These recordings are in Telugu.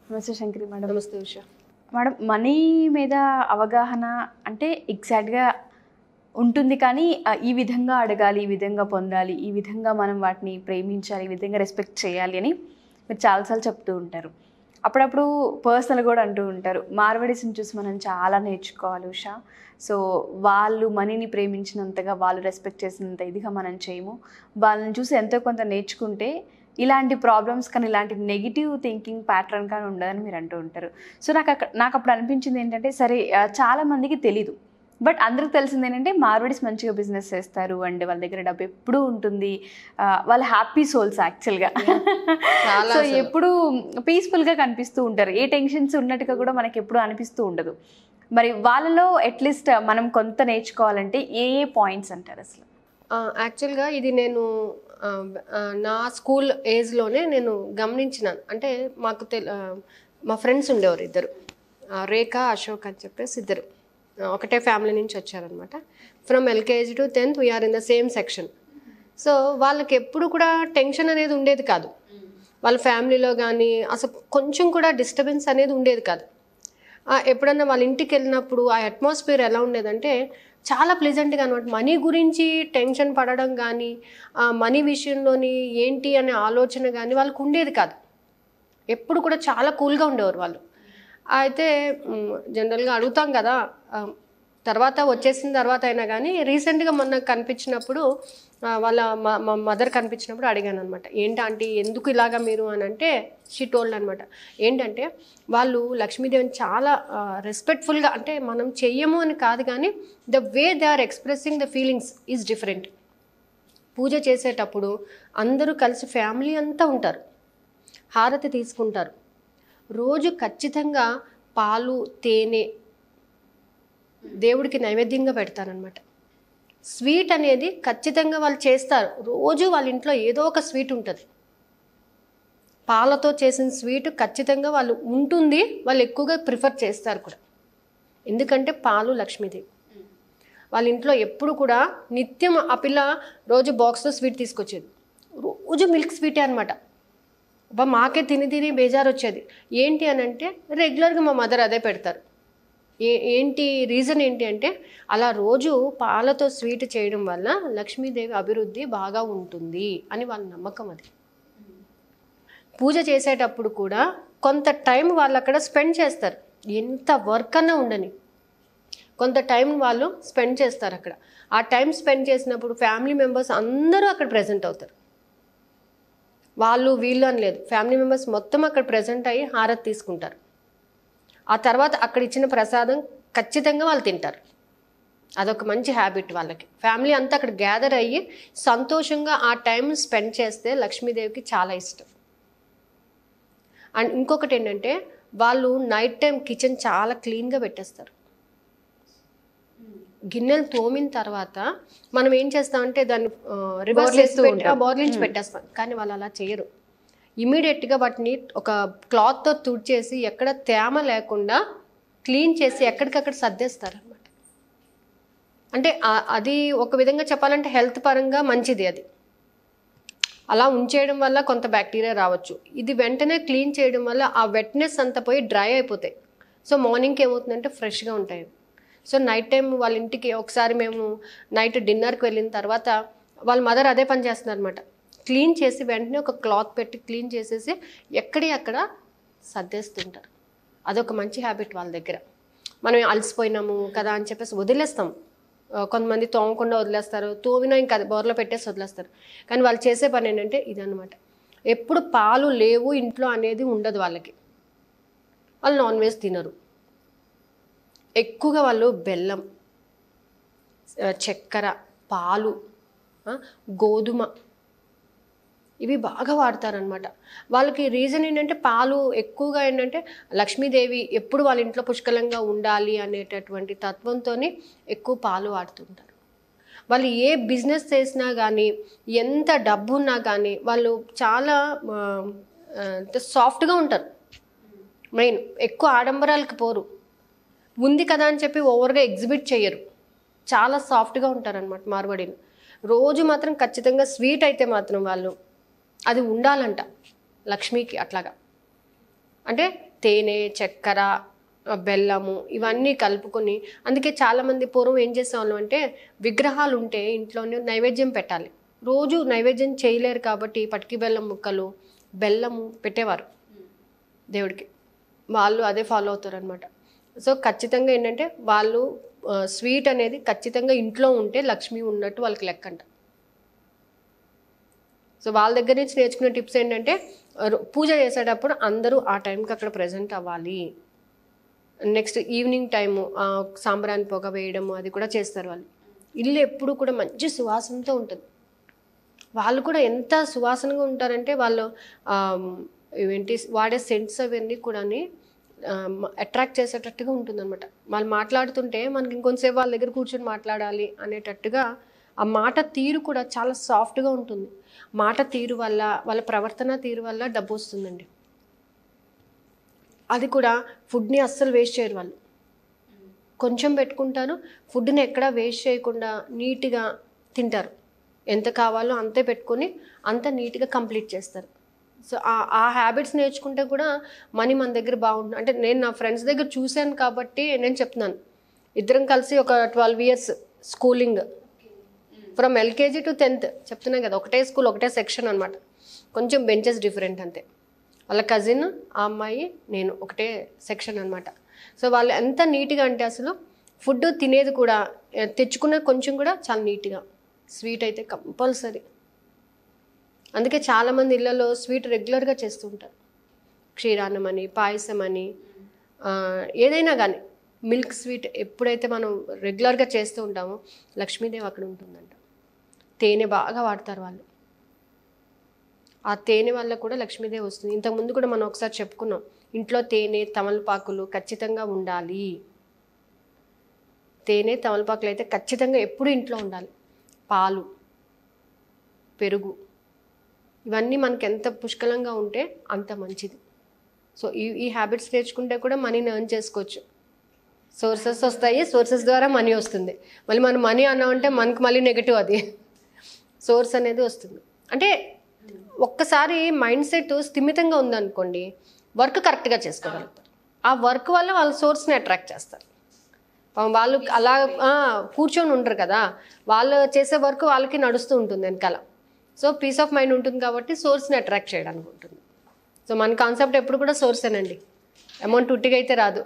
నమస్తే శంకరి మేడం. నమస్తే ఉషా మేడం, మనీ మీద అవగాహన అంటే ఎగ్జాక్ట్గా ఉంటుంది, కానీ ఈ విధంగా అడగాలి, ఈ విధంగా పొందాలి, ఈ విధంగా మనం వాటిని ప్రేమించాలి, ఈ విధంగా రెస్పెక్ట్ చేయాలి అని మీరు చాలాసార్లు చెప్తూ ఉంటారు. అప్పుడప్పుడు పర్సనల్ కూడా అంటూ ఉంటారు, మార్వడీస్ని చూసి మనం చాలా నేర్చుకోవాలి ఉషా. సో వాళ్ళు మనీని ప్రేమించినంతగా, వాళ్ళు రెస్పెక్ట్ చేసినంత ఇదిగా మనం చేయము. వాళ్ళని చూసి ఎంతో కొంత నేర్చుకుంటే ఇలాంటి ప్రాబ్లమ్స్ కానీ, ఇలాంటి నెగిటివ్ థింకింగ్ ప్యాటర్న్ కానీ ఉండదని మీరు అంటూ ఉంటారు. సో నాకు అప్పుడు అనిపించింది ఏంటంటే, సరే చాలామందికి తెలీదు, బట్ అందరికి తెలిసింది ఏంటంటే మార్వడీస్ మంచిగా బిజినెస్ చేస్తారు అండ్ వాళ్ళ దగ్గర డబ్బు ఎప్పుడూ ఉంటుంది, వాళ్ళ హ్యాపీ సోల్స్ యాక్చువల్గా. సో ఎప్పుడూ పీస్ఫుల్గా కనిపిస్తూ ఉంటారు, ఏ టెన్షన్స్ ఉన్నట్టుగా కూడా మనకి ఎప్పుడూ అనిపిస్తూ ఉండదు. మరి వాళ్ళలో అట్లీస్ట్ మనం కొంత నేర్చుకోవాలంటే ఏ ఏ పాయింట్స్ అంటారు అసలు? యాక్చువల్గా ఇది నేను నా స్కూల్ ఏజ్లోనే నేను గమనించినాను. అంటే మాకు మా ఫ్రెండ్స్ ఉండేవారు ఇద్దరు, రేఖ అశోక్ అని చెప్పేసి ఇద్దరు, ఒకటే ఫ్యామిలీ నుంచి వచ్చారనమాట. From LKG to 10th we are in the same section. So వాళ్ళకి ఎప్పుడు కూడా టెన్షన్ అనేది ఉండేది కాదు, వాళ్ళ ఫ్యామిలీలో కానీ అసలు కొంచెం కూడా డిస్టర్బెన్స్ అనేది ఉండేది కాదు. ఎప్పుడన్నా వాళ్ళ ఇంటికి వెళ్ళినప్పుడు ఆ అట్మాస్ఫియర్ ఎలా ఉండేదంటే చాలా ప్లెజెంట్గా అనమాట. మనీ గురించి టెన్షన్ పడడం కానీ, మనీ విషయంలోని ఏంటి అనే ఆలోచన కానీ వాళ్ళకు ఉండేది కాదు. ఎప్పుడు కూడా చాలా కూల్గా ఉండేవారు వాళ్ళు. అయితే జనరల్గా అడుగుతాం కదా, తర్వాత వచ్చేసిన తర్వాత అయినా కానీ రీసెంట్గా మొన్న కనిపించినప్పుడు వాళ్ళ మా మదర్ కనిపించినప్పుడు అడిగాను అనమాట, ఏంటంటే ఎందుకు ఇలాగా మీరు అని అంటే, షీ టోల్డ్ అనమాట, ఏంటంటే వాళ్ళు లక్ష్మీదేవిని చాలా రెస్పెక్ట్ఫుల్గా, అంటే మనం చెయ్యము అని కాదు కానీ the way they are expressing the feelings is different. Puja చేసేటప్పుడు అందరూ కలిసి ఫ్యామిలీ అంతా ఉంటారు, హారతి తీసుకుంటారు, రోజు ఖచ్చితంగా పాలు తేనె దేవుడికి నైవేద్యంగా పెడతారనమాట. స్వీట్ అనేది ఖచ్చితంగా వాళ్ళు చేస్తారు, రోజు వాళ్ళ ఇంట్లో ఏదో ఒక స్వీట్ ఉంటుంది, పాలతో చేసిన స్వీట్ ఖచ్చితంగా వాళ్ళు ఉంటుంది, వాళ్ళు ఎక్కువగా ప్రిఫర్ చేస్తారు కూడా. ఎందుకంటే పాలు లక్ష్మీదేవి, వాళ్ళ ఇంట్లో ఎప్పుడు కూడా నిత్యం ఆ పిల్ల రోజు బాక్స్లో స్వీట్ తీసుకొచ్చేది, రోజు మిల్క్ స్వీటే అనమాట. మాకే తిని తిని బేజారు వచ్చేది. ఏంటి అని అంటే రెగ్యులర్గా మా మదర్ అదే పెడతారు. ఏంటి రీజన్ ఏంటి అంటే, అలా రోజు పాలతో స్వీట్ చేయడం వల్ల లక్ష్మీదేవి అభివృద్ధి బాగా ఉంటుంది అని వాళ్ళ నమ్మకం. అది పూజ చేసేటప్పుడు కూడా కొంత టైం వాళ్ళు అక్కడ స్పెండ్ చేస్తారు, ఎంత వర్క్ అన్నా ఉండని కొంత టైం వాళ్ళు స్పెండ్ చేస్తారు అక్కడ. ఆ టైం స్పెండ్ చేసినప్పుడు ఫ్యామిలీ మెంబర్స్ అందరూ అక్కడ ప్రజెంట్ అవుతారు, వాళ్ళు వీళ్ళు అని లేదు, ఫ్యామిలీ మెంబర్స్ మొత్తం అక్కడ ప్రజెంట్ అయ్యి హారతి తీసుకుంటారు. ఆ తర్వాత అక్కడ ఇచ్చిన ప్రసాదం ఖచ్చితంగా వాళ్ళు తింటారు. అదొక మంచి హ్యాబిట్ వాళ్ళకి. ఫ్యామిలీ అంతా అక్కడ గ్యాదర్ అయ్యి సంతోషంగా ఆ టైం స్పెండ్ చేస్తే లక్ష్మీదేవికి చాలా ఇష్టం. అండ్ ఇంకొకటి ఏంటంటే, వాళ్ళు నైట్ టైం కిచెన్ చాలా క్లీన్గా పెట్టేస్తారు. గిన్నెలు తోమిన తర్వాత మనం ఏం చేస్తామంటే దాన్ని రివర్స్ బోర్లించి పెట్టేస్తాం, కానీ వాళ్ళు అలా చేయరు. ఇమీడియట్గా వాటిని ఒక క్లాత్తో తుడిచేసి ఎక్కడ తేమ లేకుండా క్లీన్ చేసి ఎక్కడికక్కడ సర్దేస్తారు అనమాట. అంటే అది ఒక విధంగా చెప్పాలంటే హెల్త్ పరంగా మంచిది. అది అలా ఉంచేయడం వల్ల కొంత బ్యాక్టీరియా రావచ్చు, ఇది వెంటనే క్లీన్ చేయడం వల్ల ఆ వెట్నెస్ అంతా పోయి డ్రై అయిపోతాయి. సో మార్నింగ్కి ఏమవుతుందంటే ఫ్రెష్గా ఉంటాయి. సో నైట్ టైం వాళ్ళ ఇంటికి ఒకసారి మేము నైట్ డిన్నర్కి వెళ్ళిన తర్వాత వాళ్ళ మదర్ అదే పని చేస్తున్నారు అనమాట. క్లీన్ చేసి వెంటనే ఒక క్లాత్ పెట్టి క్లీన్ చేసేసి ఎక్కడి అక్కడ సర్దేస్తుంటారు. అదొక మంచి హ్యాబిట్ వాళ్ళ దగ్గర. మనం అలసిపోయినాము కదా అని చెప్పేసి వదిలేస్తాం, కొంతమంది తోమకుండా వదిలేస్తారు, తోమినా ఇంకా అది బోర్లో పెట్టేసి వదిలేస్తారు. కానీ వాళ్ళు చేసే పని ఏంటంటే ఇదన్నమాట, ఎప్పుడు పాలు లేవు ఇంట్లో అనేది ఉండదు వాళ్ళకి. వాళ్ళు నాన్ వెజ్ తినరు, ఎక్కువగా వాళ్ళు బెల్లం, చక్కెర, పాలు, గోధుమ ఇవి బాగా వాడతారనమాట. వాళ్ళకి రీజన్ ఏంటంటే పాలు ఎక్కువగా ఏంటంటే లక్ష్మీదేవి ఎప్పుడు వాళ్ళ ఇంట్లో పుష్కలంగా ఉండాలి అనేటటువంటి తత్వంతో ఎక్కువ పాలు వాడుతుంటారు. వాళ్ళు ఏ బిజినెస్ చేసినా కానీ, ఎంత డబ్బు ఉన్నా కానీ వాళ్ళు చాలా సాఫ్ట్గా ఉంటారు. మెయిన్ ఎక్కువ ఆడంబరాలకు పోరు, ఉంది కదా అని చెప్పి ఓవర్గా ఎగ్జిబిట్ చేయరు, చాలా సాఫ్ట్గా ఉంటారనమాట మార్వాడీలు. రోజు మాత్రం ఖచ్చితంగా స్వీట్ అయితే మాత్రం వాళ్ళు అది ఉండాలంట లక్ష్మికి. అట్లాగా అంటే తేనె, చక్కెర, బెల్లము ఇవన్నీ కలుపుకొని, అందుకే చాలామంది పూర్వం ఏం చేసేవాళ్ళం అంటే విగ్రహాలు ఉంటే ఇంట్లోనే నైవేద్యం పెట్టాలి. రోజు నైవేద్యం చేయలేరు కాబట్టి పటికి బెల్లం ముక్కలు, బెల్లము పెట్టేవారు దేవుడికి. వాళ్ళు అదే ఫాలో అవుతారు అనమాట. సో ఖచ్చితంగా ఏంటంటే వాళ్ళు స్వీట్ అనేది ఖచ్చితంగా ఇంట్లో ఉంటే లక్ష్మి ఉన్నట్టు వాళ్ళకి లెక్కంట. సో వాళ్ళ దగ్గర నుంచి నేర్చుకునే టిప్స్ ఏంటంటే పూజ చేసేటప్పుడు అందరూ ఆ టైంకి అక్కడ ప్రజెంట్ అవ్వాలి. నెక్స్ట్ ఈవినింగ్ టైము సాంబ్రాణి పొగ వేయడము అది కూడా చేస్తారు వాళ్ళు. ఇల్లు ఎప్పుడు కూడా మంచి సువాసనతో ఉంటుంది. వాళ్ళు కూడా ఎంత సువాసనగా ఉంటారంటే వాళ్ళు ఏంటి వాడే సెంట్స్ అవన్నీ కూడా అట్రాక్ట్ చేసేటట్టుగా ఉంటుందన్నమాట. వాళ్ళు మాట్లాడుతుంటే మనకి ఇంకొంతసేపు వాళ్ళ దగ్గర కూర్చొని మాట్లాడాలి అనేటట్టుగా ఆ మాట తీరు కూడా చాలా సాఫ్ట్గా ఉంటుంది. మాట తీరు వల్ల, వాళ్ళ ప్రవర్తన తీరు వల్ల డబ్బు వస్తుందండి. అది కూడా ఫుడ్ని అస్సలు వేస్ట్ చేయరు వాళ్ళు. కొంచెం పెట్టుకుంటారు, ఫుడ్ని ఎక్కడా వేస్ట్ చేయకుండా నీట్గా తింటారు. ఎంత కావాలో అంతే పెట్టుకొని అంత నీట్గా కంప్లీట్ చేస్తారు. సో ఆ హ్యాబిట్స్ నేర్చుకుంటే కూడా మనీ మన దగ్గర బాగుంటుంది. అంటే నేను నా ఫ్రెండ్స్ దగ్గర చూశాను కాబట్టి నేను చెప్తున్నాను. ఇద్దరం కలిసి ఒక 12 years schooling, from LKG to 10th చెప్తున్నాను కదా, ఒకటే స్కూల్ ఒకటే సెక్షన్ అనమాట. కొంచెం బెంచెస్ డిఫరెంట్ అంతే. వాళ్ళ కజిన్, ఆ అమ్మాయి, నేను ఒకటే సెక్షన్ అనమాట. సో వాళ్ళు ఎంత నీట్గా అంటే అసలు ఫుడ్ తినేది కూడా తెచ్చుకున్న కొంచెం కూడా చాలా నీట్గా. స్వీట్ అయితే కంపల్సరీ. అందుకే చాలామంది ఇళ్లలో స్వీట్ రెగ్యులర్గా చేస్తూ ఉంటారు. క్షీరాన్నం అని, పాయసం అని, ఏదైనా కానీ మిల్క్ స్వీట్ ఎప్పుడైతే మనం రెగ్యులర్గా చేస్తూ ఉంటామో లక్ష్మీదేవి అక్కడ ఉంటుందంట. తేనె బాగా వాడతారు వాళ్ళు. ఆ తేనె వల్ల కూడా లక్ష్మీదేవి వస్తుంది. ఇంతకుముందు కూడా మనం ఒకసారి చెప్పుకున్నాం, ఇంట్లో తేనె, తమలపాకులు ఖచ్చితంగా ఉండాలి. తేనె, తమలపాకులు అయితే ఖచ్చితంగా ఎప్పుడు ఇంట్లో ఉండాలి. పాలు, పెరుగు ఇవన్నీ మనకి ఎంత పుష్కలంగా ఉంటే అంత మంచిది. సో ఈ హ్యాబిట్స్ నేర్చుకుంటే కూడా మనీని ఎర్న్ చేసుకోవచ్చు. సోర్సెస్ వస్తాయి, సోర్సెస్ ద్వారా మనీ వస్తుంది. మళ్ళీ మనం మనీ అన్నామంటే మనకు మళ్ళీ నెగిటివ్. అది సోర్స్ అనేది వస్తుంది. అంటే ఒక్కసారి మైండ్ సెట్ స్థిమితంగా ఉందనుకోండి, వర్క్ కరెక్ట్గా చేసుకోగలుగుతారు. ఆ వర్క్ వల్ల వాళ్ళ సోర్స్ని అట్రాక్ట్ చేస్తారు. వాళ్ళు అలా కూర్చొని ఉండరు కదా, వాళ్ళు చేసే వర్క్ వాళ్ళకి నడుస్తూ ఉంటుంది వెనకాల. సో పీస్ ఆఫ్ మైండ్ ఉంటుంది కాబట్టి సోర్స్ని అట్రాక్ట్ చేయడానికి ఉంటుంది. సో మన కాన్సెప్ట్ ఎప్పుడు కూడా సోర్సేనండి. అమౌంట్ ఉట్టిగా అయితే రాదు.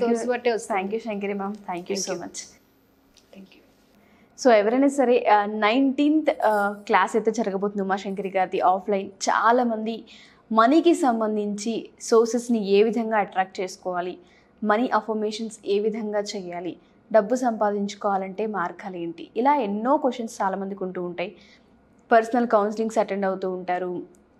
సోర్స్ బట్టే వస్తుంది. Thank you Shankari ma'am, thank you so much. Thank you. So ఎవరైనా సరే 19th క్లాస్ అయితే జరగబోతుంది ఉమాశంకరి గారిది ఆఫ్లైన్. చాలామంది మనీకి సంబంధించి సోర్సెస్ని ఏ విధంగా అట్రాక్ట్ చేసుకోవాలి, మనీ అఫర్మేషన్స్ ఏ విధంగా చేయాలి, డబ్బు సంపాదించుకోవాలంటే మార్గాలు ఏంటి, ఇలా ఎన్నో క్వశ్చన్స్ చాలామందికి ఉంటూ ఉంటాయి. పర్సనల్ కౌన్సిలింగ్స్ అటెండ్ అవుతూ ఉంటారు,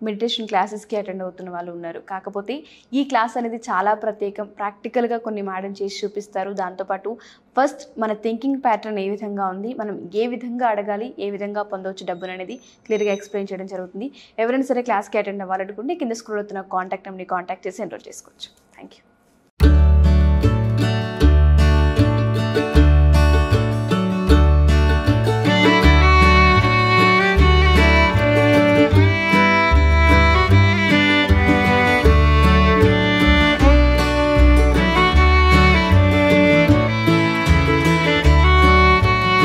మెడిటేషన్ క్లాసెస్కి అటెండ్ అవుతున్న వాళ్ళు ఉన్నారు. కాకపోతే ఈ క్లాస్ అనేది చాలా ప్రత్యేకం. ప్రాక్టికల్గా కొన్ని మేడం చేసి చూపిస్తారు. దాంతోపాటు ఫస్ట్ మన థింకింగ్ ప్యాటర్న్ ఏ విధంగా ఉంది, మనం ఏ విధంగా అడగాలి, ఏ విధంగా పొందవచ్చు డబ్బును అనేది క్లియర్గా ఎక్స్ప్లెయిన్ చేయడం జరుగుతుంది. ఎవరైనా సరే క్లాస్కి అటెండ్ అవ్వాలనుకుంటే కింద స్క్రోల్ అవుతున్న కాంటాక్ట్ నెంబర్ని కాంటాక్ట్ చేసి ఎన్రోల్ చేసుకోవచ్చు. Thank you.